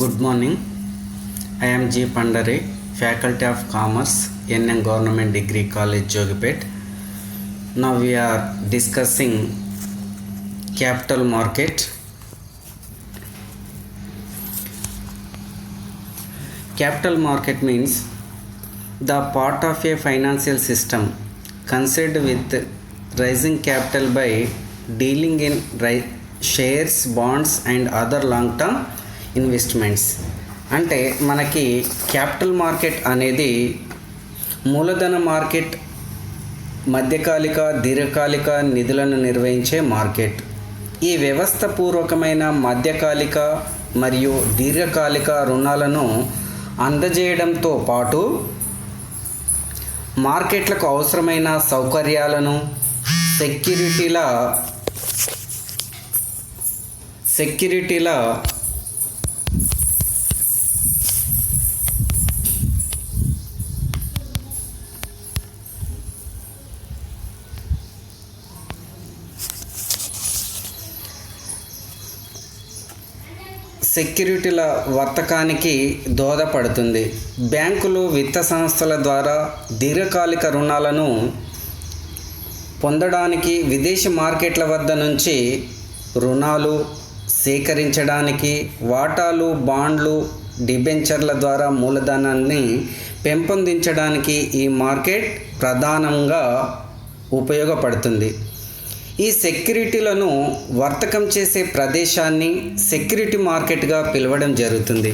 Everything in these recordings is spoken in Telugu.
Good morning. I am G. Pandare, Faculty of Commerce, NM Government Degree College, Jogipet. Now we are discussing capital market. Capital market means the part of a financial system concerned with raising capital by dealing in shares, bonds and other long-term investments. అంటే మనకి క్యాపిటల్ మార్కెట్ అనేది మూలధన మార్కెట్, మధ్యకాలిక దీర్ఘకాలిక నిధులను నిర్వహించే మార్కెట్. ఈ వ్యవస్థ పూర్వకమైన మధ్యకాలిక మరియు దీర్ఘకాలిక రుణాలను అందజేయడంతో పాటు మార్కెట్లకు అవసరమైన సౌకర్యాలను, సెక్యూరిటీల వర్తకానికి దోహదపడుతుంది. బ్యాంకులు, విత్త సంస్థల ద్వారా దీర్ఘకాలిక రుణాలను పొందడానికి, విదేశీ మార్కెట్ల వద్ద నుంచి రుణాలు సేకరించడానికి, వాటాలు, బాండ్లు, డిబెంచర్ల ద్వారా మూలధనాన్ని పెంపొందించడానికి ఈ మార్కెట్ ప్రధానంగా ఉపయోగపడుతుంది. ఈ సెక్యూరిటీలను వర్తకం చేసే ప్రదేశాన్ని సెక్యూరిటీ మార్కెట్గా పిలవడం జరుగుతుంది.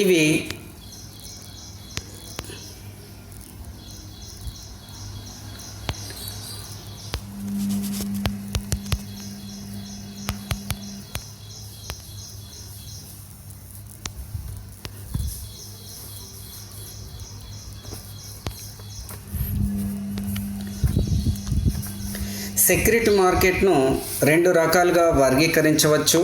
ఇవి సెక్యూరిటీ మార్కెట్ను రెండు రకాలుగా వర్గీకరించవచ్చు.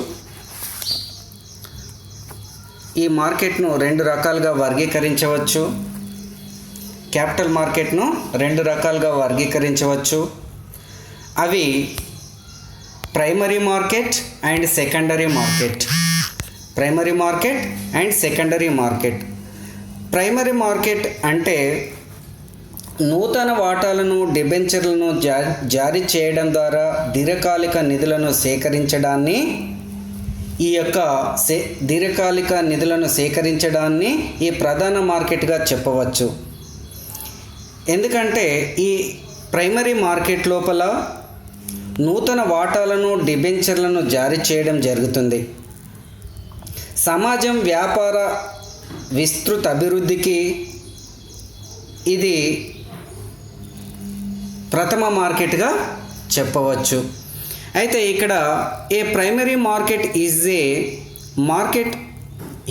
క్యాపిటల్ మార్కెట్ను రెండు రకాలుగా వర్గీకరించవచ్చు. అవి primary market and secondary market. Primary market అంటే నూతన వాటాలను, డిబెంచర్లను జారీ చేయడం ద్వారా దీర్ఘకాలిక నిధులను సేకరించడాన్ని ఈ ప్రధాన మార్కెట్గా చెప్పవచ్చు. ఎందుకంటే ఈ ప్రైమరీ మార్కెట్ లోపల నూతన వాటాలను, డిబెంచర్లను జారీ చేయడం జరుగుతుంది. సమాజం వ్యాపార విస్తృత అభివృద్ధికి ఇది ప్రథమ మార్కెట్గా చెప్పవచ్చు. అయితే ఇక్కడ a primary market is a market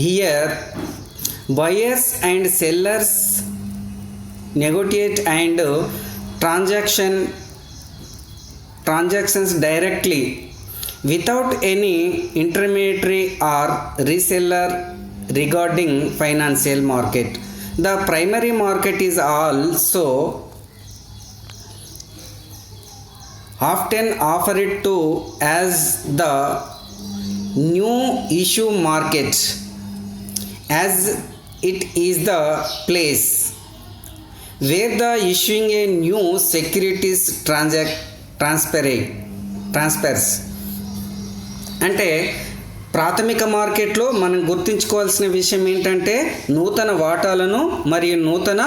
where buyers and sellers negotiate and transactions directly without any intermediary or reseller regarding financial market. The primary market is also often referred to as the new issue market, as it is the place where the issuing a new securities transfers. అంటే ప్రాథమిక మార్కెట్లో మనం గుర్తుంచుకోవాల్సిన విషయం ఏంటంటే నూతన వాటాలను మరియు నూతన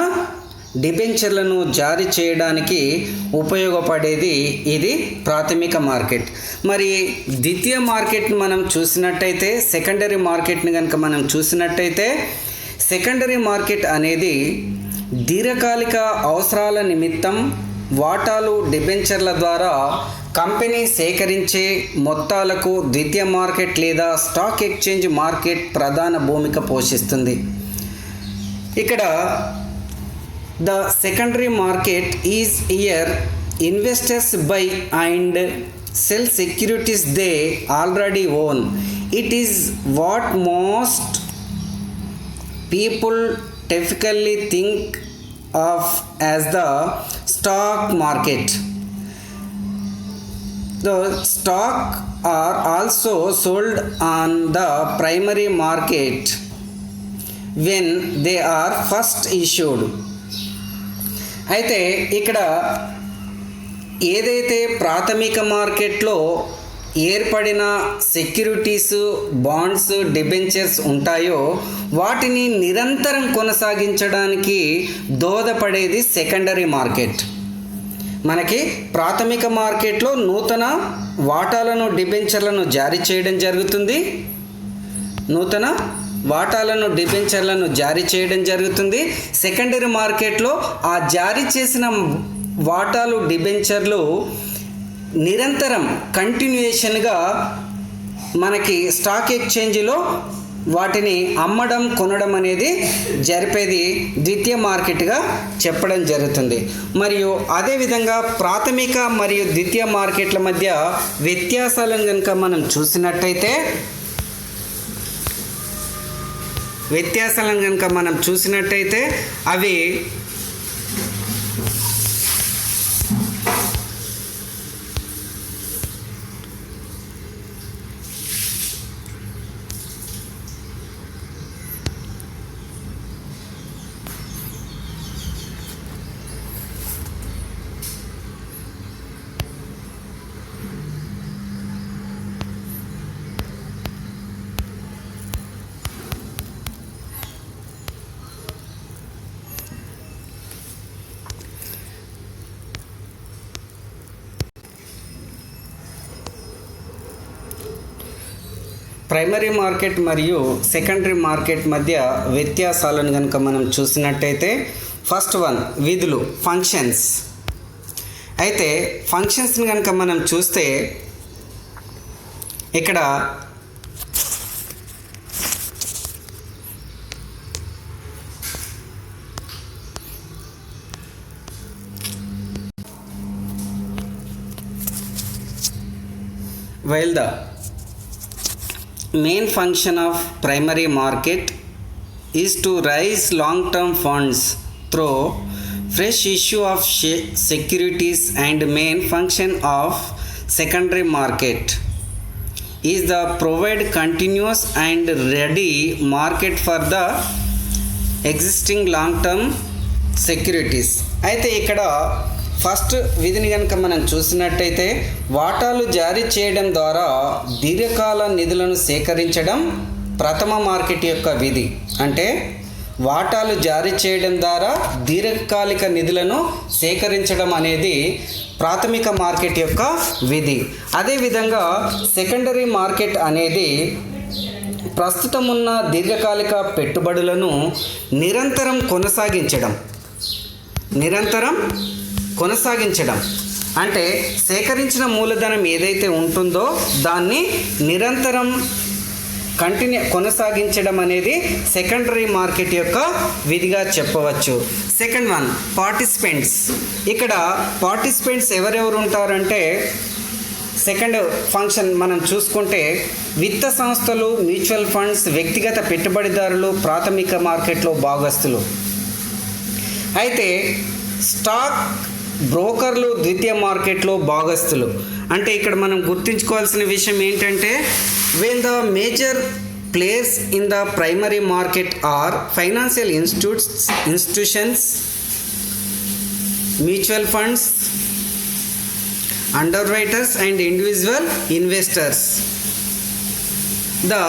డిబెంచర్లను జారీ చేయడానికి ఉపయోగపడేది ఇది ప్రాథమిక మార్కెట్. మరి ద్వితీయ మార్కెట్ని మనం చూసినట్టయితే, సెకండరీ మార్కెట్ని కనుక మనం చూసినట్టయితే, సెకండరీ మార్కెట్ అనేది దీర్ఘకాలిక అవసరాల నిమిత్తం వాటాలు, డిబెంచర్ల ద్వారా కంపెనీ సేకరించే మొత్తాలకు ద్వితీయ మార్కెట్ లేదా స్టాక్ ఎక్స్చేంజ్ మార్కెట్ ప్రధాన భూమిక పోషిస్తుంది. ఇక్కడ the secondary market is here investors buy and sell securities they already own. It is what most people typically think of as the stock market. The stock are also sold on the primary market when they are first issued. అయితే ఇక్కడ ఏదైతే ప్రాథమిక మార్కెట్లో ఏర్పడిన సెక్యూరిటీస్, బాండ్స్, డిబెంచర్స్ ఉంటాయో వాటిని నిరంతరం కొనసాగించడానికి దోహదపడేది సెకండరీ మార్కెట్. మనకి ప్రాథమిక మార్కెట్లో నూతన వాటాలను, డిబెంచర్లను జారీ చేయడం జరుగుతుంది. నూతన వాటాలను, డిబెంచర్లను జారీ చేయడం జరుగుతుంది. సెకండరీ మార్కెట్లో ఆ జారీ చేసిన వాటాలు, డిబెంచర్లు నిరంతరం కంటిన్యూయేషన్గా మనకి స్టాక్ ఎక్స్చేంజ్లో వాటిని అమ్మడం, కొనడం అనేది జరిపేది ద్వితీయ మార్కెట్గా చెప్పడం జరుగుతుంది. మరియు అదేవిధంగా ప్రాథమిక మరియు ద్వితీయ మార్కెట్ల మధ్య వ్యత్యాసాలను కనుక మనం చూసినట్టయితే అవి ప్రైమరీ మార్కెట్ మరియు సెకండరీ మార్కెట్ మధ్య వ్యత్యాసాలను కనుక మనం చూసినట్టయితే ఫస్ట్ వన్ విధులు, ఫంక్షన్స్. అయితే ఫంక్షన్స్ని కనుక మనం చూస్తే ఇక్కడ while the main function of primary market is to raise long-term funds through fresh issue of securities, and main function of secondary market is the provide continuous and ready market for the existing long-term securities. అయితే ఇక్కడ ఫస్ట్ విధిని కనుక మనం చూసినట్టయితే వాటాలు జారీ చేయడం ద్వారా దీర్ఘకాల నిధులను సేకరించడం ప్రథమ మార్కెట్ యొక్క విధి. అంటే వాటాలు జారీ చేయడం ద్వారా దీర్ఘకాలిక నిధులను సేకరించడం అనేది ప్రాథమిక మార్కెట్ యొక్క విధి. అదేవిధంగా సెకండరీ మార్కెట్ అనేది ప్రస్తుతం ఉన్న దీర్ఘకాలిక పెట్టుబడులను నిరంతరం కొనసాగించడం అంటే సేకరించిన మూలధనం ఏదైతే ఉంటుందో దాన్ని నిరంతరం కొనసాగించడం అనేది సెకండరీ మార్కెట్ యొక్క విధిగా చెప్పవచ్చు. Second one participants. ఇక్కడ పార్టిసిపెంట్స్ ఎవరెవరు ఉంటారంటే సెకండ్ ఫంక్షన్ మనం చూసుకుంటే విత్త సంస్థలు, మ్యూచువల్ ఫండ్స్, వ్యక్తిగత పెట్టుబడిదారులు ప్రాథమిక మార్కెట్లో భాగస్తులు. అయితే స్టాక్ బ్రోకర్లు ద్వితీయ మార్కెట్లో భాగస్తులు. అంటే ఇక్కడ మనం గుర్తుంచుకోవాల్సిన విషయం ఏంటంటే when the major players in the primary market are financial institutions, mutual funds, underwriters and individual investors. The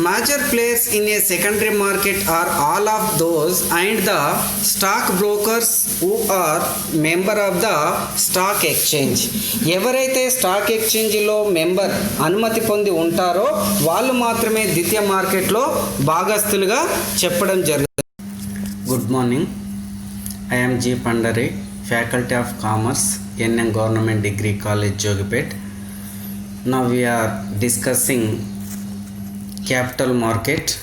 major players in a secondary market are all of those and the stock brokers who are member of the stock exchange. ఎవరైతే స్టాక్ ఎక్స్చేంజ్లో మెంబర్ అనుమతి పొంది ఉంటారో వాళ్ళు మాత్రమే ద్వితీయ మార్కెట్లో భాగస్తులుగా చెప్పడం జరుగుతుంది. Good morning, I am G. Pandare, Faculty of Commerce, NM Government Degree College, Jogipet. Now we are discussing capital market.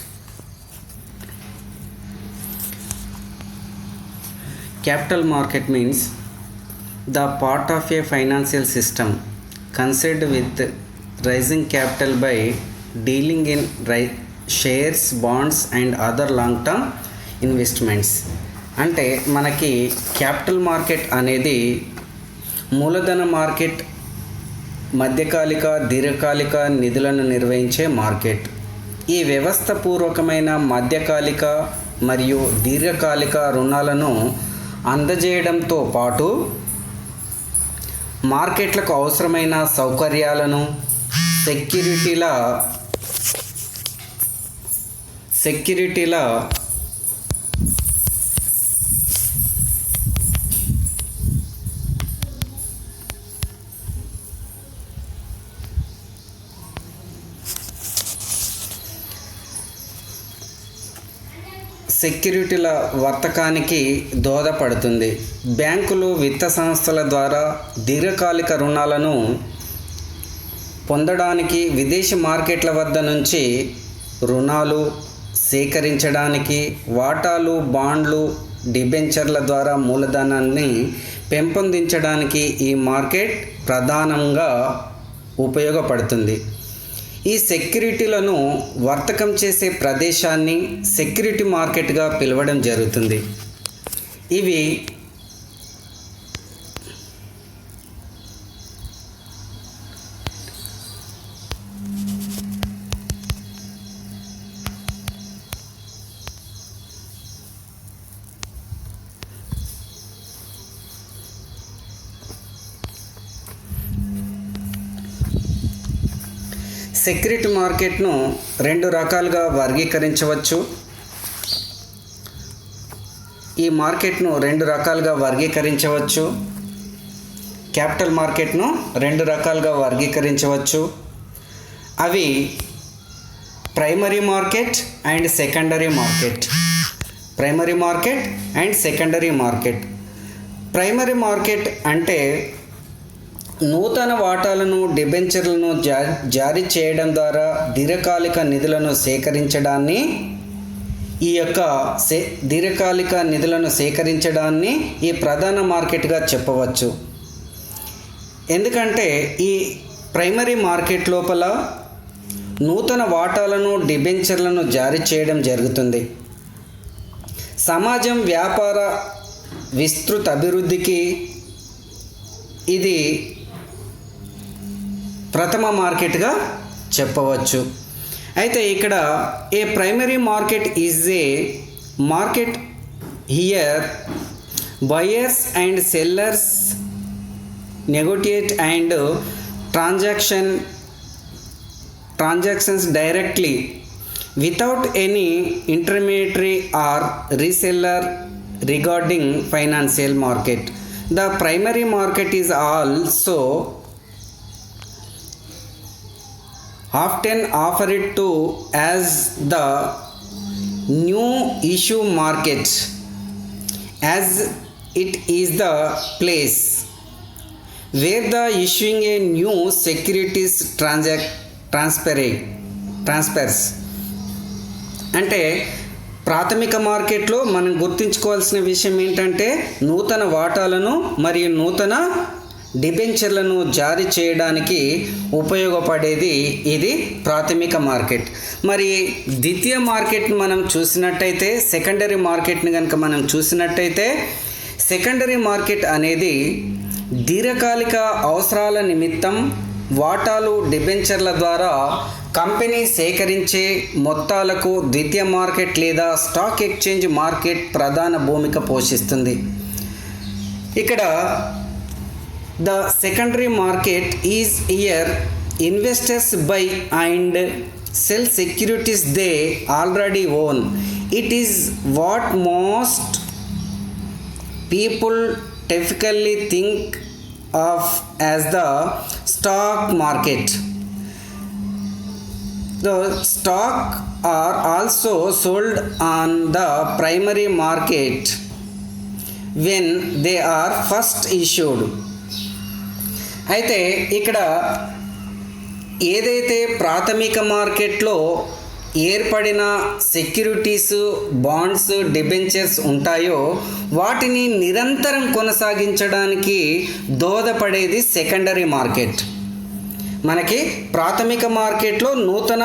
Capital market means the part of a financial system concerned with raising capital by dealing in shares, bonds and other long-term investments. అంటే మనకి క్యాపిటల్ మార్కెట్ అనేది మూలధన మార్కెట్ మధ్యకాలిక దీర్ఘకాలిక నిధులను నిర్వహించే మార్కెట్. ఈ వ్యవస్థపూర్వకమైన మధ్యకాలిక మరియు దీర్ఘకాలిక రుణాలను అందజేయడంతో పాటు మార్కెట్లకు అవసరమైన సౌకర్యాలను, సెక్యూరిటీల వర్తకానికి దోహదపడుతుంది. బ్యాంకులు, విత్త సంస్థల ద్వారా దీర్ఘకాలిక రుణాలను పొందడానికి, విదేశీ మార్కెట్ల వద్ద నుంచి రుణాలు సేకరించడానికి, వాటాలు, బాండ్లు, డిబెంచర్ల ద్వారా మూలధనాన్ని పెంపొందించడానికి ఈ మార్కెట్ ప్రధానంగా ఉపయోగపడుతుంది. ఈ సెక్యూరిటీలను వర్తకం చేసే ప్రదేశాన్ని సెక్యూరిటీ మార్కెట్గా పిలవడం జరుగుతుంది. ఇవి సెక్యూరిటీ మార్కెట్ను రెండు రకాలుగా వర్గీకరించవచ్చు. ఈ మార్కెట్ను రెండు రకాలుగా వర్గీకరించవచ్చు. క్యాపిటల్ మార్కెట్ను రెండు రకాలుగా వర్గీకరించవచ్చు. అవి primary market and secondary market. Primary market and secondary market. Primary market అంటే నూతన వాటాలను, డిబెంచర్లను జారీ చేయడం ద్వారా దీర్ఘకాలిక నిధులను సేకరించడాన్ని దీర్ఘకాలిక నిధులను సేకరించడాన్ని ఈ ప్రధాన మార్కెట్గా చెప్పవచ్చు. ఎందుకంటే ఈ ప్రైమరీ మార్కెట్ లోపల నూతన వాటాలను, డిబెంచర్లను జారీ చేయడం జరుగుతుంది. సమాజం, వ్యాపార విస్తృత అభివృద్ధికి ఇది ప్రథమ మార్కెట్గా చెప్పవచ్చు. అయితే ఇక్కడ a primary market is a market where buyers and sellers negotiate and transactions directly without any intermediary or reseller regarding financial market. The primary market is also often referred to as the new issue market, as it is the place where the issuing a new securities transfers. అంటే ప్రాథమిక మార్కెట్లో మనం గుర్తుంచుకోవాల్సిన విషయం ఏంటంటే నూతన వాటాలను మరియు నూతన డిబెంచర్లను జారీ చేయడానికి ఉపయోగపడేది ఇది ప్రాథమిక మార్కెట్. మరి ద్వితీయ మార్కెట్ని మనం చూసినట్టయితే, సెకండరీ మార్కెట్ని కనుక మనం చూసినట్టయితే, సెకండరీ మార్కెట్ అనేది దీర్ఘకాలిక అవసరాల నిమిత్తం వాటాలు, డిబెంచర్ల ద్వారా కంపెనీ సేకరించే మొత్తాలకు ద్వితీయ మార్కెట్ లేదా స్టాక్ ఎక్స్చేంజ్ మార్కెట్ ప్రధాన భూమిక పోషిస్తుంది. ఇక్కడ the secondary market is here investors buy and sell securities they already own. It is what most people typically think of as the stock market. The stock are also sold on the primary market when they are first issued. అయితే ఇక్కడ ఏదైతే ప్రాథమిక మార్కెట్లో ఏర్పడిన సెక్యూరిటీస్, బాండ్స్, డిబెంచర్స్ ఉంటాయో వాటిని నిరంతరం కొనసాగించడానికి దోహదపడేది సెకండరీ మార్కెట్. మనకి ప్రాథమిక మార్కెట్లో నూతన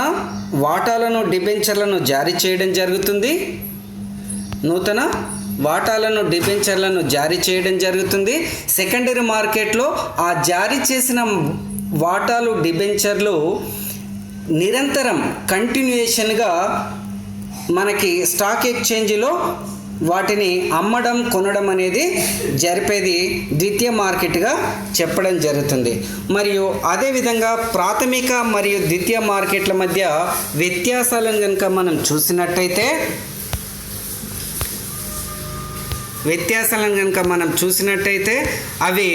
వాటాలను, డిబెంచర్లను జారీ చేయడం జరుగుతుంది. సెకండరీ మార్కెట్లో ఆ జారీ చేసిన వాటాలు డిబెంచర్లు నిరంతరం కంటిన్యూయేషన్గా మనకి స్టాక్ ఎక్స్చేంజ్లో వాటిని అమ్మడం కొనడం అనేది జరిపేది ద్వితీయ మార్కెట్గా చెప్పడం జరుగుతుంది. మరియు అదేవిధంగా ప్రాథమిక మరియు ద్వితీయ మార్కెట్ల మధ్య వ్యత్యాసాలను కనుక మనం చూసినట్టయితే అవి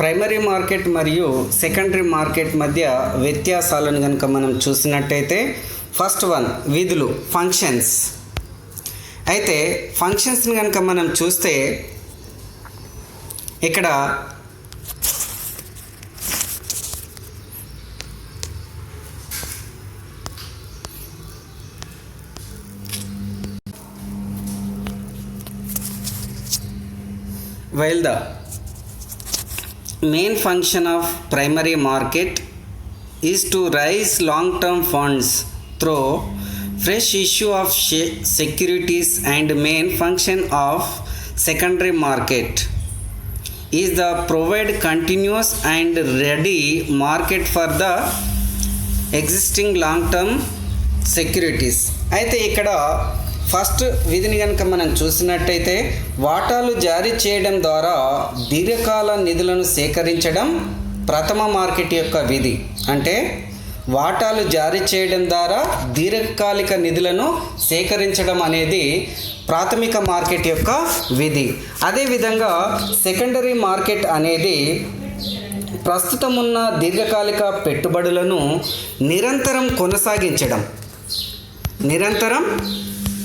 ప్రైమరీ మార్కెట్ మరియు సెకండరీ మార్కెట్ మధ్య వ్యత్యాసాలను కనుక మనం చూసినట్టయితే ఫస్ట్ వన్ విధులు ఫంక్షన్స్. అయితే ఫంక్షన్స్ని కనుక మనం చూస్తే ఇక్కడ while the main function of primary market is to raise long-term funds through fresh issue of securities, and main function of secondary market is the provide continuous and ready market for the existing long-term securities. అయితే ఇక్కడ ఫస్ట్ విధిని కనుక మనం చూసినట్టయితే వాటాలు జారీ చేయడం ద్వారా దీర్ఘకాల నిధులను సేకరించడం ప్రథమ మార్కెట్ యొక్క విధి. అంటే వాటాలు జారీ చేయడం ద్వారా దీర్ఘకాలిక నిధులను సేకరించడం అనేది ప్రాథమిక మార్కెట్ యొక్క విధి. అదేవిధంగా సెకండరీ మార్కెట్ అనేది ప్రస్తుతం ఉన్న దీర్ఘకాలిక పెట్టుబడులను నిరంతరం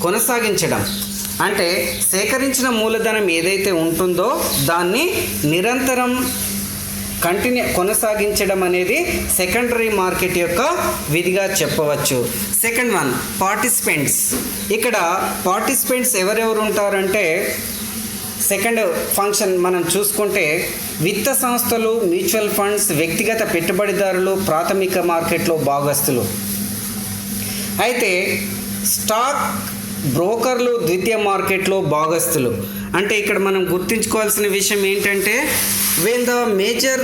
కొనసాగించడం అంటే సేకరించిన మూలధనం ఏదైతే ఉంటుందో దాన్ని నిరంతరం కొనసాగించడం అనేది సెకండరీ మార్కెట్ యొక్క విధిగా చెప్పవచ్చు. Second one participants. ఇక్కడ పార్టిసిపెంట్స్ ఎవరెవరు ఉంటారంటే సెకండ్ ఫంక్షన్ మనం చూసుకుంటే విత్త సంస్థలు, మ్యూచువల్ ఫండ్స్, వ్యక్తిగత పెట్టుబడిదారులు ప్రాథమిక మార్కెట్లో భాగస్తులు. అయితే స్టాక్ బ్రోకర్లు ద్వితీయ మార్కెట్లో భాగస్తులు. అంటే ఇక్కడ మనం గుర్తుంచుకోవాల్సిన విషయం ఏంటంటే when the major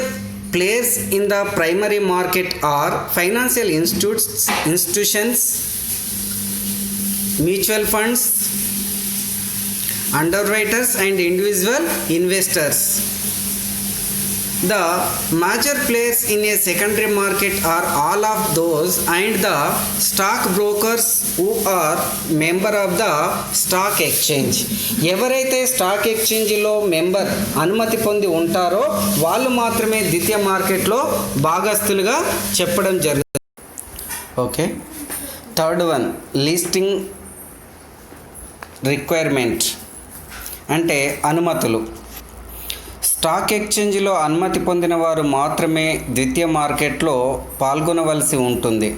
players in the primary market are financial institutions, mutual funds, underwriters and individual investors. The major players in a secondary market are all of those and the stock brokers who are member of the stock exchange. ఎవరైతే స్టాక్ ఎక్స్చేంజ్లో మెంబర్ అనుమతి పొంది ఉంటారో వాళ్ళు మాత్రమే ద్వితీయ మార్కెట్లో భాగస్తులుగా చెప్పడం జరుగుతుంది. Okay. Third one listing requirement అంటే అనుమతులు. స్టాక్ ఎక్స్చేంజ్లో అనుమతి పొందిన వారు మాత్రమే ద్వితీయ మార్కెట్లో పాల్గొనవలసి ఉంటుంది.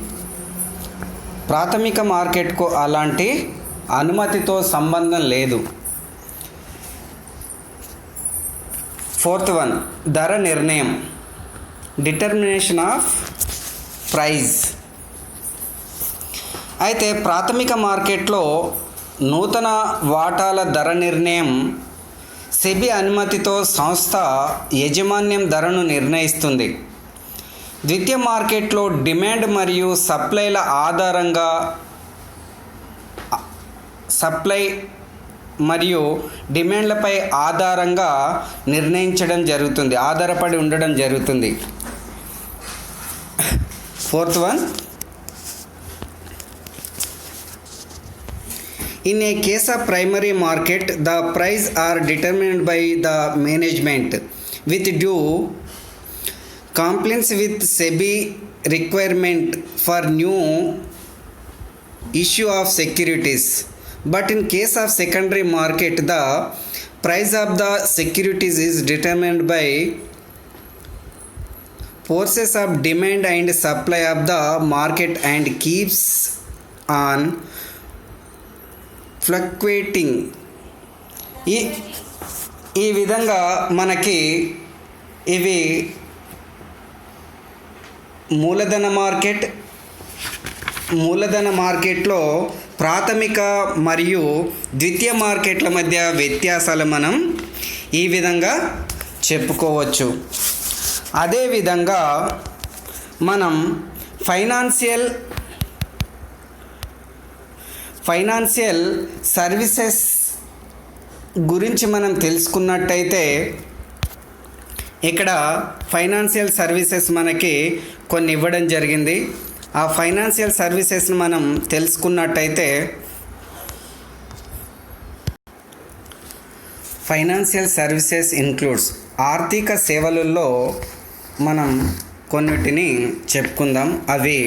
ప్రాథమిక మార్కెట్కు అలాంటి అనుమతితో సంబంధం లేదు. ఫోర్త్ వన్ ధర నిర్ణయం డిటర్మినేషన్ ఆఫ్ ప్రైస్. అయితే ప్రాథమిక మార్కెట్లో నూతన వాటాల ధర నిర్ణయం సెబీ అనుమతితో సంస్థ యాజమాన్యం ధరను నిర్ణయిస్తుంది. ద్వితీయ మార్కెట్లో డిమాండ్ మరియు సప్లైల ఆధారంగా సప్లై మరియు డిమాండ్లపై ఆధారపడి ఉండడం జరుగుతుంది. Fourth one in a case of primary market the price are determined by the management with due compliance with SEBI requirement for new issue of securities. But in case of secondary market, the price of the securities is determined by forces of demand and supply of the market and keeps on fluctuating. ఈ విధంగా మనకి ఇవి మూలధన మార్కెట్లో ప్రాథమిక మరియు ద్వితీయ మార్కెట్ల మధ్య వ్యత్యాసాలు మనం ఈ విధంగా చెప్పుకోవచ్చు. అదేవిధంగా మనం ఫైనాన్షియల్ సర్వీసెస్ గురించి మనం తెలుసుకున్నట్టయితే ఇక్కడ ఫైనాన్షియల్ సర్వీసెస్ మనకి కొన్ని ఇవ్వడం జరిగింది. ఆ ఫైనాన్షియల్ సర్వీసెస్ని మనం తెలుసుకున్నట్టయితే ఫైనాన్షియల్ సర్వీసెస్ ఇన్క్లూడ్స్ ఆర్థిక సేవలలో మనం కొన్నిటిని చెప్పుకుందాం. అవి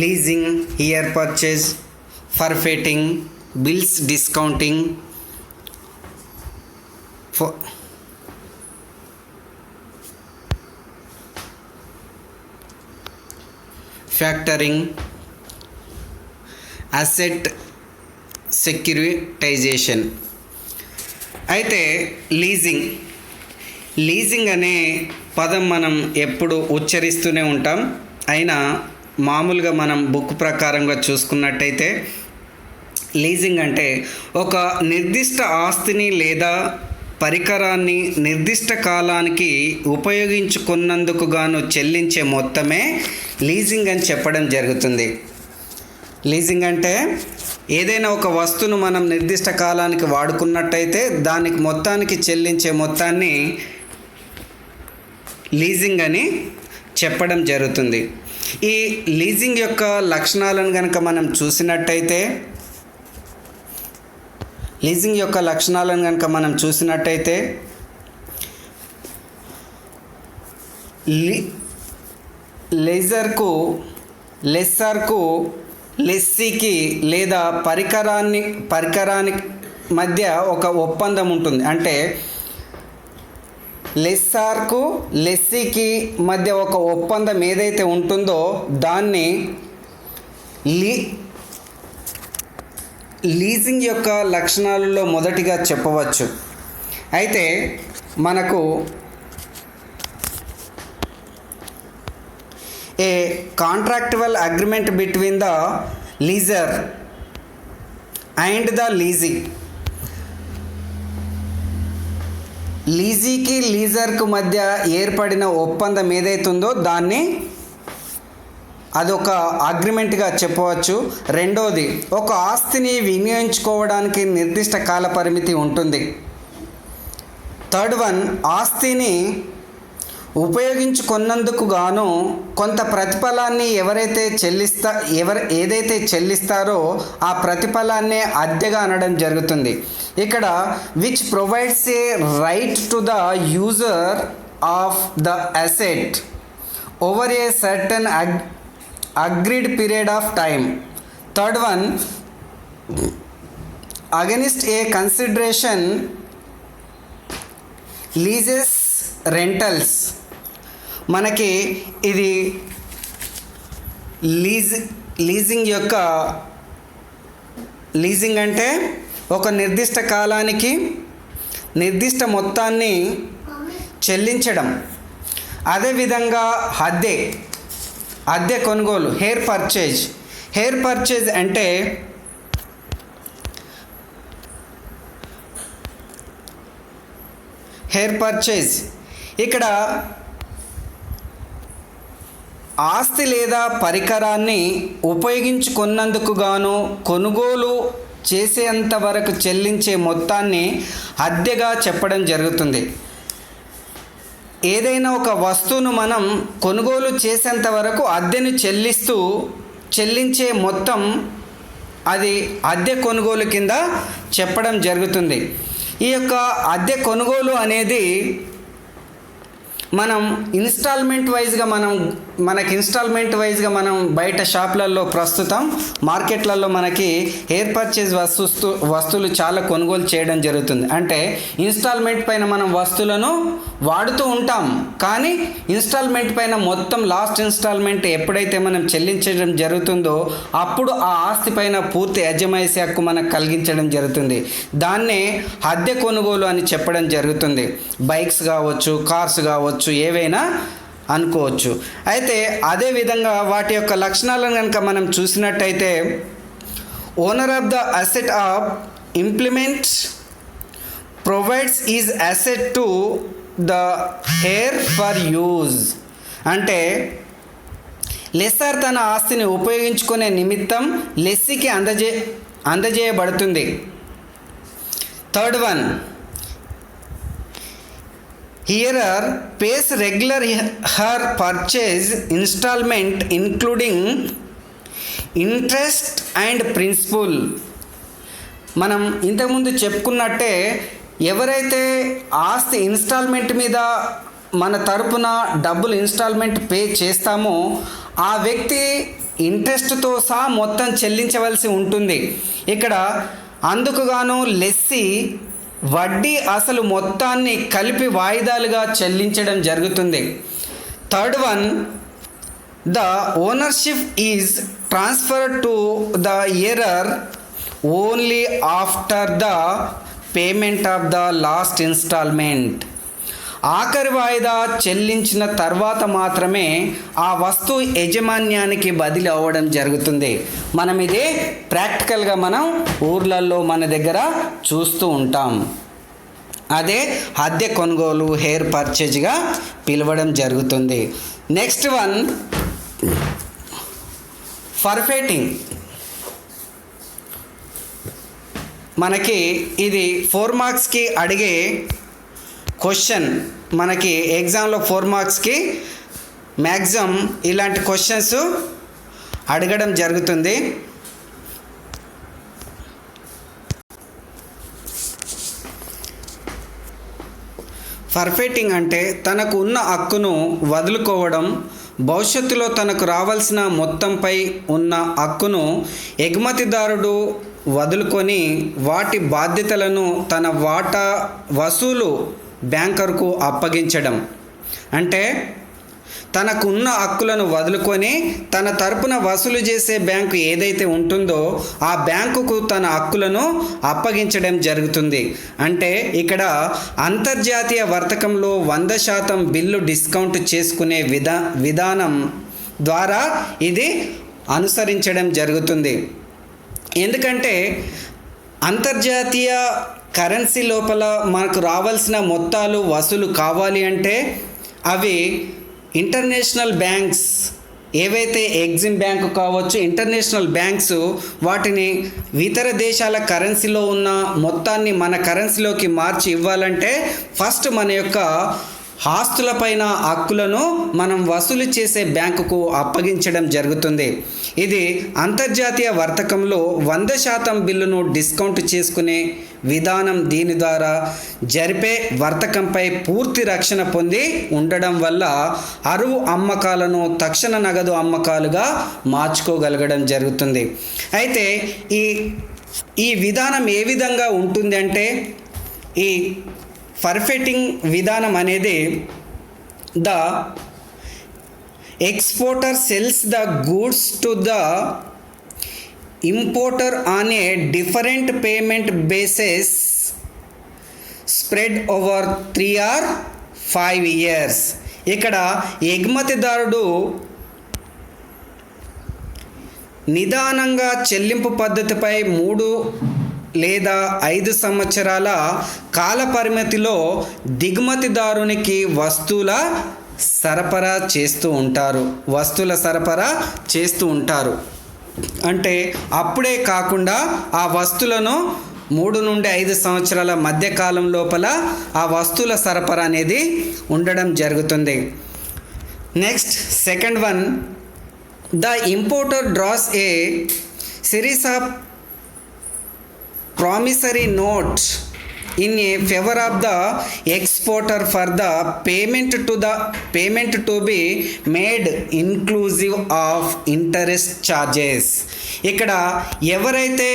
leasing, hire purchase, forfeiting, bills discounting, factoring, asset securitisation. అయితే లీజింగ్ అనే పదం మనం ఎప్పుడు ఉచ్చరిస్తూనే ఉంటాం. అయినా మామూలుగా మనం బుక్ ప్రకారంగా చూసుకున్నట్టయితే లీజింగ్ అంటే ఒక నిర్దిష్ట ఆస్తిని లేదా పరికరాన్ని నిర్దిష్ట కాలానికి ఉపయోగించుకున్నందుకు గాను చెల్లించే మొత్తమే లీజింగ్ అని చెప్పడం జరుగుతుంది. లీజింగ్ అంటే ఏదైనా ఒక వస్తువును మనం నిర్దిష్ట కాలానికి వాడుకున్నట్టయితే దానికి మొత్తానికి చెల్లించే మొత్తాన్ని లీజింగ్ అని చెప్పడం జరుగుతుంది. ఈ లీజింగ్ యొక్క లక్షణాలను కనుక మనం చూసినట్టయితే లెస్సర్కు లెస్సీకి లేదా పరికరానికి మధ్య ఒక ఒప్పందం ఉంటుంది. అంటే లెస్సార్కు లెస్సీకి మధ్య ఒక ఒప్పందం ఏదైతే ఉంటుందో దాన్ని లీజింగ్ యొక్క లక్షణాలలో మొదటిగా చెప్పవచ్చు. అయితే మనకు a contractual agreement between the lessor and the లీజీకి లీజర్కు మధ్య ఏర్పడిన ఒప్పందం ఏదైతుందో దాన్ని అదొక అగ్రిమెంట్గా చెప్పవచ్చు. రెండోది, ఒక ఆస్తిని వినియోగించుకోవడానికి నిర్దిష్ట కాల పరిమితి ఉంటుంది. థర్డ్ వన్, ఆస్తిని ఉపయోగించుకున్నందుకు గాను కొంత ప్రతిఫలాన్ని ఏదైతే చెల్లిస్తారో ఆ ప్రతిఫలాన్నే అద్దెగా అనడం జరుగుతుంది. ఇక్కడ which provides A right to the user of the asset over a certain agreed period of time. Third one, against a consideration, leases, rentals. మనకి ఇది లీజింగ్ అంటే ఒక నిర్దిష్ట కాలానికి నిర్దిష్ట మొత్తాన్ని చెల్లించడం. అదేవిధంగా అద్దె కొనుగోలు, హెయిర్ పర్చేజ్ అంటే ఇక్కడ ఆస్తి లేదా పరికరాన్ని ఉపయోగించుకున్నందుకు గాను కొనుగోలు చేసేంత వరకు చెల్లించే మొత్తాన్ని అద్దెగా చెప్పడం జరుగుతుంది. ఏదైనా ఒక వస్తువును మనం కొనుగోలు చేసేంత వరకు అద్దెను చెల్లించే మొత్తం అది అద్దె కొనుగోలు కింద చెప్పడం జరుగుతుంది. ఈ యొక్క అద్దె కొనుగోలు అనేది మనం ఇన్స్టాల్మెంట్ వైజ్గా మనం మనకి ఇన్స్టాల్మెంట్ వైజ్గా మనం బయట షాప్లలో ప్రస్తుతం మార్కెట్లలో మనకి హెయిర్ పర్చేజ్ వస్తువులు చాలా కొనుగోలు చేయడం జరుగుతుంది. అంటే ఇన్స్టాల్మెంట్ పైన మనం వస్తువులను వాడుతూ ఉంటాం, కానీ ఇన్స్టాల్మెంట్ పైన మొత్తం లాస్ట్ ఇన్స్టాల్మెంట్ ఎప్పుడైతే మనం చెల్లించడం జరుగుతుందో అప్పుడు ఆ ఆస్తి పైన పూర్తి యజమాయిషీ హక్కు మనకు కలిగించడం జరుగుతుంది. దాన్నే అద్దె కొనుగోలు అని చెప్పడం జరుగుతుంది. బైక్స్ కావచ్చు, కార్స్ కావచ్చు, ఏవైనా అనుకోవచ్చు. అయితే అదేవిధంగా వాటి యొక్క లక్షణాలను కనుక మనం చూసినట్టయితే owner of the asset of implement provides is asset to the hirer for use. అంటే లెస్సర్ తన ఆస్తిని ఉపయోగించుకునే నిమిత్తం లెస్సీకి అందజేయబడుతుంది. Third one, hearer pays regular her purchase installment including interest and principal. మనం ఇంతకుముందు చెప్పుకున్నట్టే ఎవరైతే ఆస్తి ఇన్స్టాల్మెంట్ మీద మన తరపున డబ్బులు ఇన్స్టాల్మెంట్ పే చేస్తామో ఆ వ్యక్తి ఇంట్రెస్ట్తో సహా మొత్తం చెల్లించవలసి ఉంటుంది. ఇక్కడ అందుకు గాను లెస్సీ వడ్డీ అసలు మొత్తాన్ని కలిపి వాయిదాలుగా చెల్లించడం జరుగుతుంది. Third one, the ownership is transferred to the hirer only after the payment of the last instalment. ఆఖరి వాయిదా చెల్లించిన తర్వాత మాత్రమే ఆ వస్తువు యజమాన్యానికి బదిలీ అవ్వడం జరుగుతుంది. మనం ఇది ప్రాక్టికల్గా మనం ఊర్లలో మన దగ్గర చూస్తూ ఉంటాం. అదే అద్దె కొనుగోలు, హెయిర్ పర్చేజ్గా పిలవడం జరుగుతుంది. Next one, forfeiting. మనకి ఇది 4 మార్క్స్కి అడిగే క్వశ్చన్. మనకి ఎగ్జామ్లో 4 మార్క్స్కి మ్యాక్సిమం ఇలాంటి క్వశ్చన్స్ అడగడం జరుగుతుంది. ఫర్ఫెయిటింగ్ అంటే తనకు ఉన్న హక్కును వదులుకోవడం, భవిష్యత్తులో తనకు రావాల్సిన మొత్తంపై ఉన్న హక్కును ఎగుమతిదారుడు వదులుకొని వాటి బాధ్యతలను తన వాటా వసూలు బ్యాంకర్కు అప్పగించడం. అంటే తనకున్న హక్కులను వదులుకొని తన తరపున వసూలు చేసే బ్యాంకు ఏదైతే ఉంటుందో ఆ బ్యాంకుకు తన హక్కులను అప్పగించడం జరుగుతుంది. అంటే ఇక్కడ అంతర్జాతీయ వర్తకంలో 100% బిల్లు డిస్కౌంట్ చేసుకునే విధానం ద్వారా ఇది అనుసరించడం జరుగుతుంది. ఎందుకంటే అంతర్జాతీయ కరెన్సీ లోపల మనకు రావాల్సిన మొత్తాలు వసూలు కావాలి అంటే అవి ఇంటర్నేషనల్ బ్యాంక్స్ ఏవైతే ఎగ్జిమ్ బ్యాంకు కావచ్చు, ఇంటర్నేషనల్ బ్యాంక్స్ వాటిని ఇతర దేశాల కరెన్సీలో ఉన్న మొత్తాన్ని మన కరెన్సీలోకి మార్చి ఇవ్వాలంటే ఫస్ట్ మన యొక్క ఆస్తులపైన హక్కులను మనం వసూలు చేసే బ్యాంకుకు అప్పగించడం జరుగుతుంది. ఇది అంతర్జాతీయ వర్తకంలో 100% బిల్లును డిస్కౌంట్ చేసుకునే విధానం. దీని ద్వారా జరిపే వర్తకంపై పూర్తి రక్షణ పొంది ఉండడం వల్ల అరువు అమ్మకాలను తక్షణ నగదు అమ్మకాలుగా మార్చుకోగలగడం జరుగుతుంది. అయితే ఈ విధానం ఏ విధంగా ఉంటుంది అంటే ఈ ఫర్ఫెయిటింగ్ విధానం అనేది the exporter cells the goods to the importer on a different payment basis spread over 3 or 5 years. ఇక్కడ ఎగుమతిదారుడు నిదానంగా చెల్లింపు పద్ధతిపై 3 లేదా 5 సంవత్సరాల కాల పరిమితిలో దిగుమతిదారునికి వస్తువుల సరఫరా చేస్తూ ఉంటారు. అంటే అప్పుడే కాకుండా ఆ వస్తువులను 3 నుండి 5 సంవత్సరాల మధ్య కాలం లోపల ఆ వస్తువుల సరఫరా అనేది ఉండడం జరుగుతుంది. Next second one, the importer draws a series of promissory note in a favor of the exporter for the payment to be made inclusive of interest charges. ఇక్కడ ఎవరైతే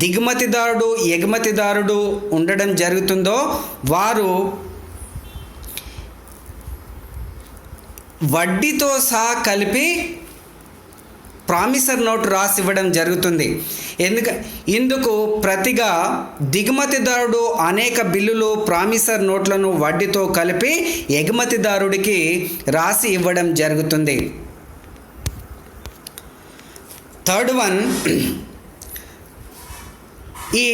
దిగుమతిదారుడు ఎగుమతిదారుడు ఉండడం జరుగుతుందో వారు వడ్డీతో సహా కలిపి ప్రామిసర్ నోట్ రాసి ఇవ్వడం జరుగుతుంది. ఇందుకు ప్రతిగా దిగుమతిదారుడు అనేక బిల్లులు ప్రామిసర్ నోట్లను వడ్డీతో కలిపి ఎగుమతిదారుడికి రాసి ఇవ్వడం జరుగుతుంది. థర్డ్ వన్, ఈ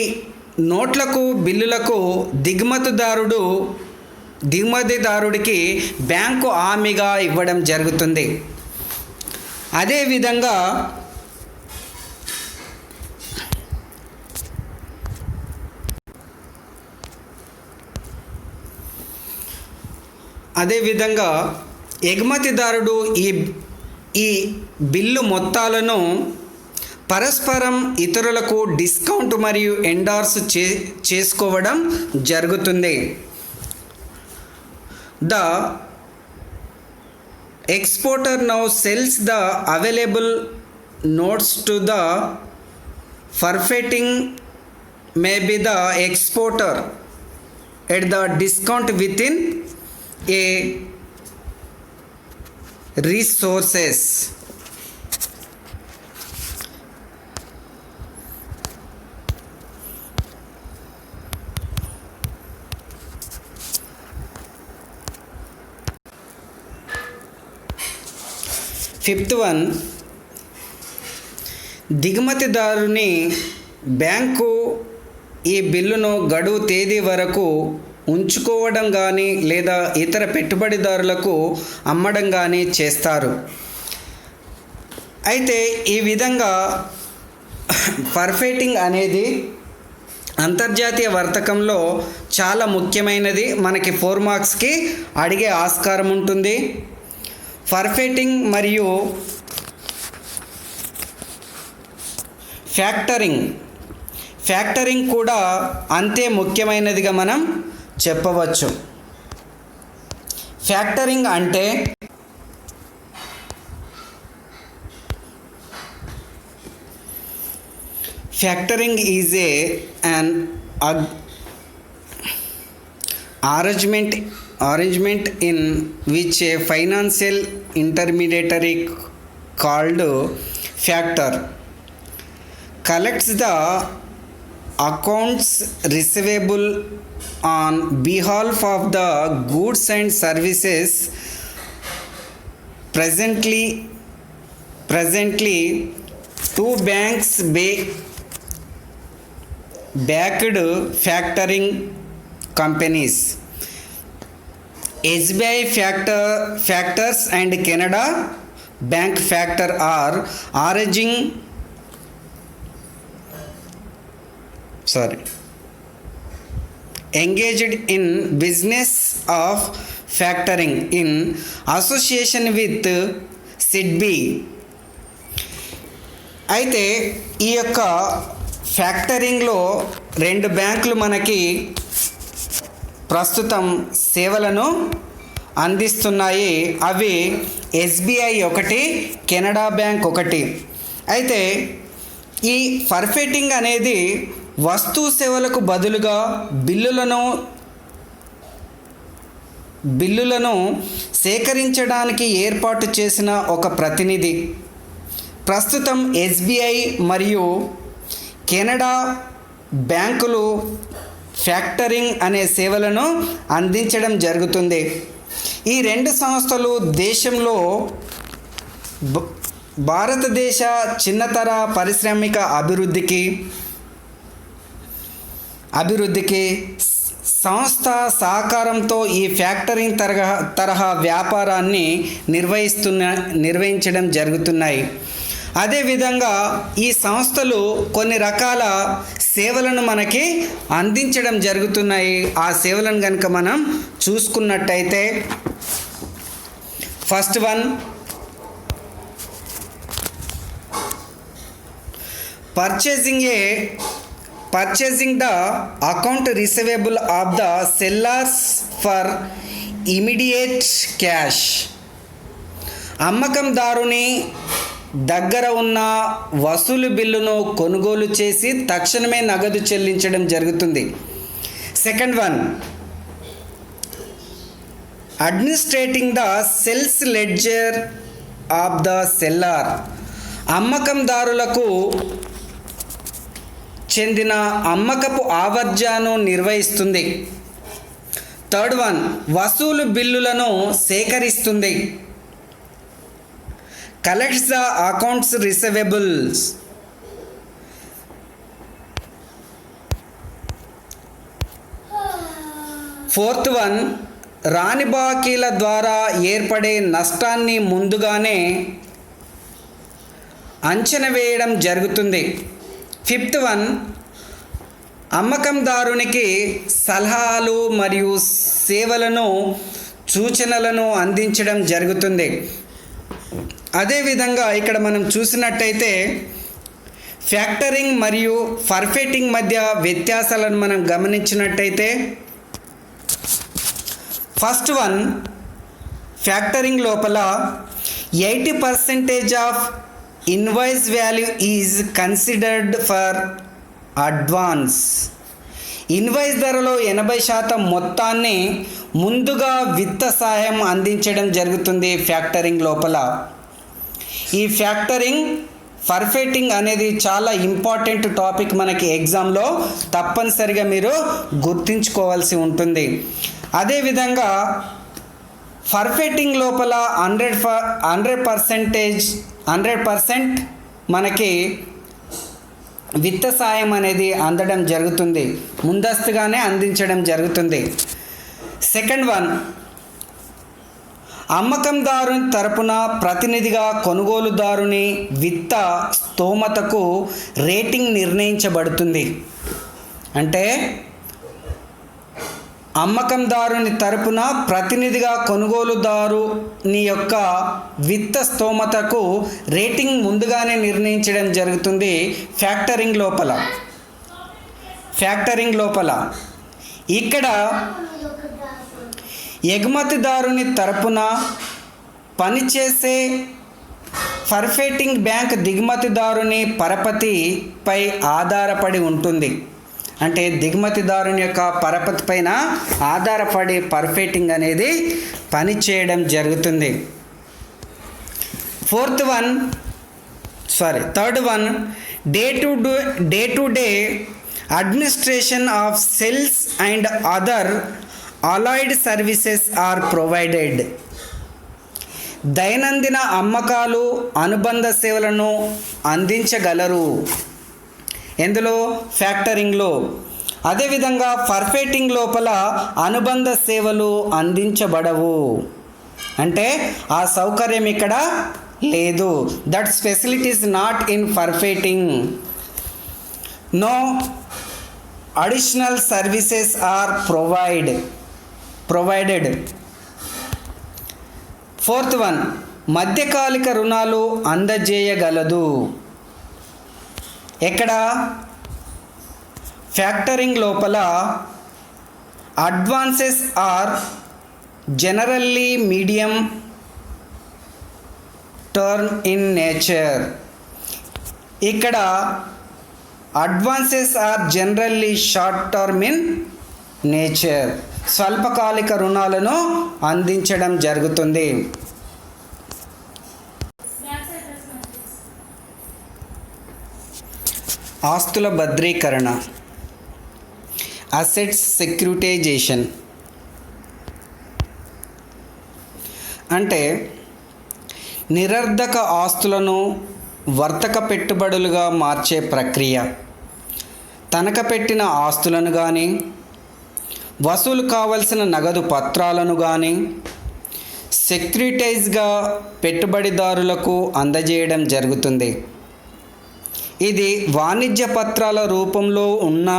నోట్లకు బిల్లులకు దిగుమతిదారుడికి బ్యాంకు హామీగా ఇవ్వడం జరుగుతుంది. అదేవిధంగా ఎగుమతిదారుడు ఈ బిల్లు మొత్తాలను పరస్పరం ఇతరులకు డిస్కౌంట్ మరియు ఎండార్స్ చేసుకోవడం జరుగుతుంది. The exporter now sells the available notes to the purchasing may be the exporter at the discount within a resources. Fifth one, దిగుమతిదారుని బ్యాంకు ఈ బిల్లును గడువు తేదీ వరకు ఉంచుకోవడం కానీ లేదా ఇతర పెట్టుబడిదారులకు అమ్మడం కానీ చేస్తారు. అయితే ఈ విధంగా పర్ఫెక్టింగ్ అనేది అంతర్జాతీయ వర్తకంలో చాలా ముఖ్యమైనది. మనకి 4 మార్క్స్కి అడిగే ఆస్కారం ఉంటుంది. పర్ఫెక్టింగ్ మరియు ఫ్యాక్టరింగ్ కూడా అంతే ముఖ్యమైనదిగా మనం చెప్పవచ్చు. ఫ్యాక్టరింగ్ అంటే factoring is an arrangement in which a financial intermediary called factor collects the accounts receivable on behalf of the goods and services presently two banks backed factoring companies, SBI Factors and Canada Bank Factor are engaged in business of factoring in association with SIDBI. అయితే ఈ యొక్క ఫ్యాక్టరింగ్లో 2 బ్యాంకులు మనకి ప్రస్తుతం సేవలను అందిస్తున్నాయి. అవి SBI ఒకటి, కెనడా బ్యాంక్ ఒకటి. అయితే ఈ పర్ఫెక్టింగ్ అనేది వస్తు సేవలకు బదులుగా బిల్లులను సేకరించడానికి ఏర్పాటు చేసిన ఒక ప్రతినిధి. ప్రస్తుతం SBI మరియు కెనడా బ్యాంకులు ఫ్యాక్టరింగ్ అనే సేవలను అందించడం జరుగుతుంది. ఈ 2 సంస్థలు దేశంలో భారతదేశ చిన్నతర పారిశ్రామిక అభివృద్ధికి సంస్థ సహకారంతో ఈ ఫ్యాక్టరింగ్ తరహా వ్యాపారాన్ని నిర్వహించడం జరుగుతున్నాయి. అదేవిధంగా ఈ సంస్థలు కొన్ని రకాల సేవలను మనకి అందించడం జరుగుతున్నాయి. ఆ సేవలను కనుక మనం చూసుకున్నట్టయితే first one, purchasing a purchasing the account receivable of the sellers for immediate cash. అమ్మకందారుని దగ్గర ఉన్న వసూలు బిల్లును కొనుగోలు చేసి తక్షణమే నగదు చెల్లించడం జరుగుతుంది. Second one, administrating the sales ledger of the seller. అమ్మకందారులకు చెందిన అమ్మకపు ఆవర్జాను నిర్వహిస్తుంది. థర్డ్ వన్, వసూలు బిల్లులను సేకరిస్తుంది. Collects the accounts receivables. Fourth one, రాని బాకీల ద్వారా ఏర్పడే నష్టాన్ని ముందుగానే అంచనా వేయడం జరుగుతుంది. ఫిఫ్త్ వన్, అమ్మకందారునికి సలహాలు మరియు సేవలను సూచనలను అందించడం జరుగుతుంది. అదేవిధంగా ఇక్కడ మనం చూసినట్టయితే ఫ్యాక్టరింగ్ మరియు ఫర్ఫెక్టింగ్ మధ్య వ్యత్యాసాలను మనం గమనించినట్టయితే ఫస్ట్ వన్, ఫ్యాక్టరింగ్ లోపల 80% of invoice value is considered for advance. Invoice ధరలో 80% మొత్తాన్ని ముందుగా విత్త సహాయం అందించడం జరుగుతుంది ఫ్యాక్టరింగ్ లోపల. ఈ ఫ్యాక్టరింగ్ ఫర్ఫెక్టింగ్ అనేది చాలా ఇంపార్టెంట్ టాపిక్, మనకి ఎగ్జామ్లో తప్పనిసరిగా మీరు గుర్తుంచుకోవాల్సి ఉంటుంది. అదేవిధంగా ఫర్ఫెక్టింగ్ లోపల 100% మనకి విత్త సాయం అనేది అందడం జరుగుతుంది, ముందస్తుగానే అందించడం జరుగుతుంది. సెకండ్ వన్, అమ్మకందారుని తరపున ప్రతినిధిగా కొనుగోలుదారుని విత్త స్తోమతకు రేటింగ్ నిర్ణయించబడుతుంది. అంటే అమ్మకందారుని తరపున ప్రతినిధిగా కొనుగోలుదారుని యొక్క విత్త స్తోమతకు రేటింగ్ ముందుగానే నిర్ణయించడం జరుగుతుంది ఫ్యాక్టరింగ్ లోపల. ఇక్కడ ఎగుమతిదారుని తరపున పనిచేసే ఫర్ఫెక్టింగ్ బ్యాంక్ దిగుమతిదారుని పరపతిపై ఆధారపడి ఉంటుంది. అంటే దిగుమతిదారుని యొక్క పరపతి పైన ఆధారపడి పర్ఫెక్టింగ్ అనేది పనిచేయడం జరుగుతుంది. Third one, day to day administration of sales and other allied services are provided. దైనందిన అమ్మకాలు అనుబంధ సేవలను అందించగలరు ఎందులో, ఫ్యాక్టరింగ్లో. అదేవిధంగా ఫర్ఫెక్టింగ్ లోపల అనుబంధ సేవలు అందించబడవు, అంటే ఆ సౌకర్యం ఇక్కడ లేదు. That facilities not in forfeiting. No additional services are provided. Fourth one, మధ్యకాలిక రుణాలు అందజేయగలదు. ఎక్కడ, ఫ్యాక్టరింగ్ లోపల advances are generally medium term in nature. ఇక్కడ advances are generally short term in nature. స్వల్పకాలిక రుణాలను అందించడం జరుగుతుంది. ఆస్తుల భద్రీకరణ, అసెట్స్ సెక్యూరిటైజేషన్. అంటే నిరర్ధక ఆస్తులను వర్తక పెట్టుబడులుగా మార్చే ప్రక్రియ. తనఖా పెట్టిన ఆస్తులను కానీ, వసూలు కావలసిన నగదు పత్రాలను కానీ సెక్యూరిటైజ్గా పెట్టుబడిదారులకు అందజేయడం జరుగుతుంది. ఇది వాణిజ్య పత్రాల రూపంలో ఉన్న,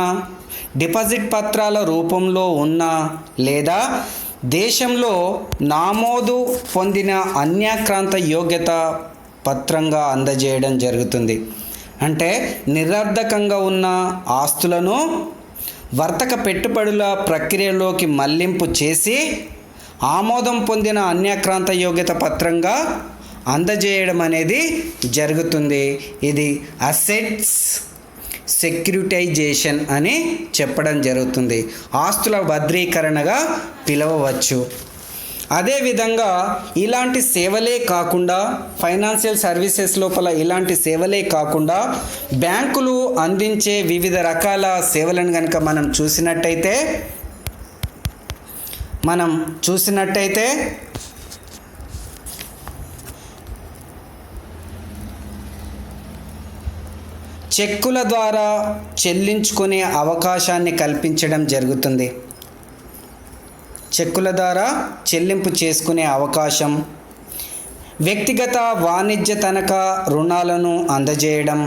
డిపాజిట్ పత్రాల రూపంలో ఉన్న, లేదా దేశంలో నామోదు పొందిన అన్యాక్రాంత యోగ్యత పత్రంగా అందజేయడం జరుగుతుంది. అంటే నిరర్ధకంగా ఉన్న ఆస్తులను వర్తక పెట్టుబడుల ప్రక్రియలోకి మళ్లింపు చేసి ఆమోదం పొందిన అన్యాక్రాంత యోగ్యత పత్రంగా అందజేయడం అనేది జరుగుతుంది. ఇది అసెట్స్ సెక్యూరిటైజేషన్ అని చెప్పడం జరుగుతుంది. ఆస్తుల భద్రీకరణగా పిలవవచ్చు. అదేవిధంగా ఇలాంటి సేవలే కాకుండా ఫైనాన్షియల్ సర్వీసెస్ లోపల ఇలాంటి సేవలే కాకుండా బ్యాంకులు అందించే వివిధ రకాల సేవలను కనుక మనం చూసినట్టయితే చెక్కుల ద్వారా చెల్లించుకునే అవకాశాన్ని కల్పించడం జరుగుతుంది. చెక్కుల ద్వారా చెల్లింపు చేసుకునే అవకాశం, వ్యక్తిగత వాణిజ్య తనఖా రుణాలను అందజేయడం,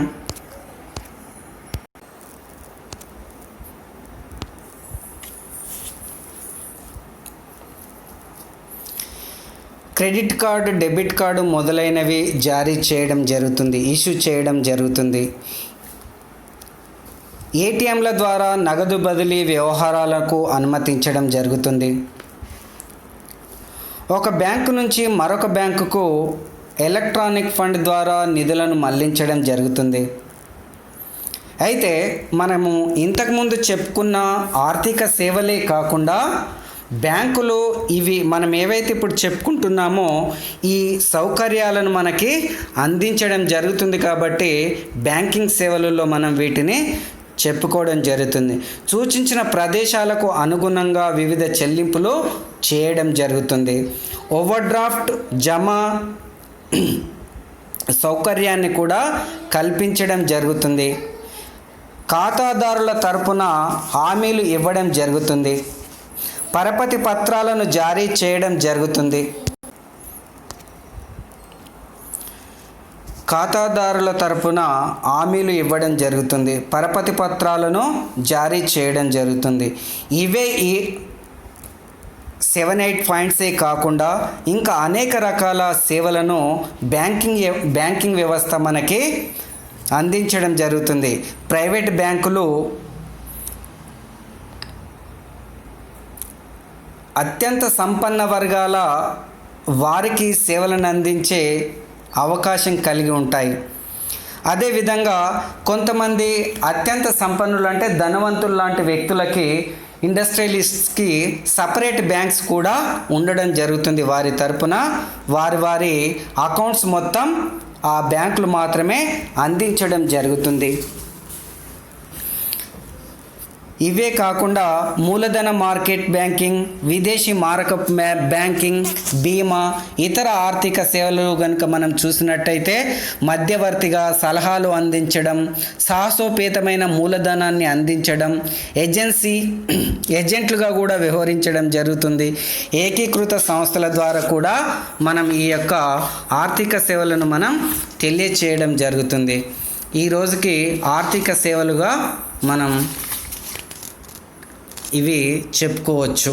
క్రెడిట్ కార్డు, డెబిట్ కార్డు మొదలైనవి జారీ చేయడం జరుగుతుంది, ఇష్యూ చేయడం జరుగుతుంది. ఏటీఎంల ద్వారా నగదు బదిలీ వ్యవహారాలకు అనుమతించడం జరుగుతుంది. ఒక బ్యాంకు నుంచి మరొక బ్యాంకుకు ఎలక్ట్రానిక్ ఫండ్ ద్వారా నిధులను మళ్లించడం జరుగుతుంది. అయితే మనము ఇంతకుముందు చెప్పుకున్న ఆర్థిక సేవలే కాకుండా బ్యాంకులు ఇవి మనం ఏవైతే ఇప్పుడు చెప్పుకుంటున్నామో ఈ సౌకర్యాలను మనకి అందించడం జరుగుతుంది. కాబట్టి బ్యాంకింగ్ సేవలలో మనం వీటిని చెప్పుకోవడం జరుగుతుంది. సూచించిన ప్రదేశాలకు అనుగుణంగా వివిధ చెల్లింపులు చేయడం జరుగుతుంది. ఓవర్ డ్రాఫ్ట్ జమ సౌకర్యాన్ని కూడా కల్పించడం జరుగుతుంది. ఖాతాదారుల తరపున హామీలు ఇవ్వడం జరుగుతుంది. పరపతి పత్రాలను జారీ చేయడం జరుగుతుంది. ఖాతాదారుల తరపున హామీలు ఇవ్వడం జరుగుతుంది. పరపతి పత్రాలను జారీ చేయడం జరుగుతుంది. ఇవే ఈ 7-8 పాయింట్సే కాకుండా ఇంకా అనేక రకాల సేవలను బ్యాంకింగ్ వ్యవస్థ మనకి అందించడం జరుగుతుంది. ప్రైవేట్ బ్యాంకులు అత్యంత సంపన్న వర్గాల వారికి సేవలను అందించే అవకాశం కలిగి ఉంటాయి. అదేవిధంగా కొంతమంది అత్యంత సంపన్నులు అంటే ధనవంతులు లాంటి వ్యక్తులకి, ఇండస్ట్రియలిస్ట్స్కి సపరేట్ బ్యాంక్స్ కూడా ఉండడం జరుగుతుంది. వారి తరపున వారి అకౌంట్స్ మొత్తం ఆ బ్యాంకులు మాత్రమే అందించడం జరుగుతుంది. ఇవే కాకుండా మూలధన మార్కెట్ బ్యాంకింగ్, విదేశీ మారక బ్యాంకింగ్, బీమా, ఇతర ఆర్థిక సేవలు కనుక మనం చూసినట్టయితే మధ్యవర్తిగా సలహాలు అందించడం, సాహసోపేతమైన మూలధనాన్ని అందించడం, ఏజెంట్లుగా కూడా వ్యవహరించడం జరుగుతుంది. ఏకీకృత సంస్థల ద్వారా కూడా మనం ఈ యొక్క ఆర్థిక సేవలను మనం తెలియచేయడం జరుగుతుంది. ఈ రోజుకి ఆర్థిక సేవలుగా మనం ఇవి చెప్పుకోవచ్చు.